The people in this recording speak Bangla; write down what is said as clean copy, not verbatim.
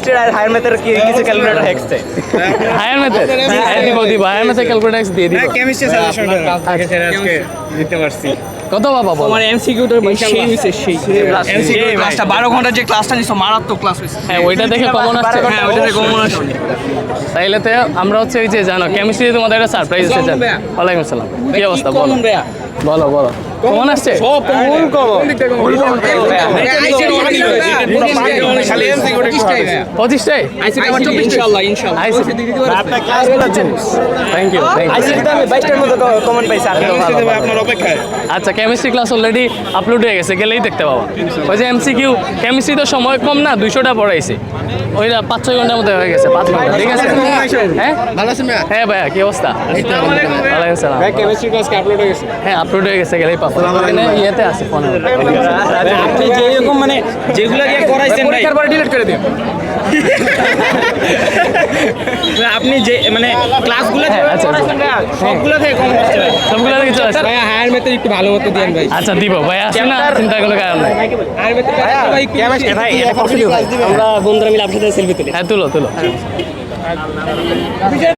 কেমিস্ট্রি আর হায়ার ম্যাথের কিছু ক্যালকুলেটর হ্যাক্স চাই। হায়ার ম্যাথের দিব হায়ার ম্যাথের ক্যালকুলেটর হ্যাক্স দিয়ে দিব। কেমিস্ট্রি সাজেশনটা আজকে দিতে পারছি। কত বাবা বল? আমার এমসিকিউটার সেই হইছে সেই এমসিকিউ ক্লাসটা 12 ঘন্টা যে ক্লাসটা নিছো মারাত্মক ক্লাস হইছে। হ্যাঁ ওইটা দেখে কমন আসছে। হ্যাঁ ওইটা দেখে কমন আসছে। তাইলে তো আমরা হচ্ছে এই যে জানো কেমিস্ট্রি তোমাদের একটা সারপ্রাইজ আছে জানো। ওয়ালাইকুম আসসালাম। কি অবস্থা বলো? বলো বলো কমন আসছে? সব ফুল কমন। খালি এমসিকিউটা 25টাই আইসিটি আমার 24 ইনশাআল্লাহ ইনশাআল্লাহ। আইসি আপনার ক্লাসগুলো জুস। থ্যাংক ইউ আইসিটিতে আমি 22টার মতো কমেন্ট পাইছি। আপনার অপেক্ষায়। আচ্ছা কেমিস্ট্রি ক্লাস অলরেডি আপলোড হয়ে গেছে, গেলেই দেখতে পাবো। ওই যে এমসিকিউ কেমিস্ট্রি তো সময় কম না, 200টা পড়াইছে, ওইটা 5-6 ঘন্টার মধ্যে হয়ে গেছে, 5 ঘন্টা। ঠিক আছে হ্যাঁ ভালো আছেন ভাইয়া? হ্যাঁ ভাইয়া কি অবস্থা? ওয়ালাইকুম আসসালাম। কেমিস্ট্রি ক্লাস কি আপলোড হয়ে গেছে? হ্যাঁ আপলোড হয়ে গেছে, গেলেই পাবো। এখানে ইয়েতে আছে ফোনে। আপনি যে এরকম মানে যেগুলো দিয়ে করাইছেন ভাই পরে ডিলিট করে দিও। আপনি যে মানে ক্লাসগুলো হ্যাঁ, আচ্ছা, করাইছেন ভাই সবগুলো থেকে কম আসছে ভাই। সবগুলো দেখে চলে আসছে। ভাই হায়ার মেথড একটু ভালো মতো দেন ভাই। আচ্ছা দিব ভাই, আসে না, চিন্তা কোনো কারণ নাই। হায়ার মেথড ভাই কেমিস্ট্রি ভাই এটা কমপ্লিট ভাই। আমরা বন্ধুরা মিলে আপনাদের সেলফি তুলি। হ্যাঁ তুলো তুলো।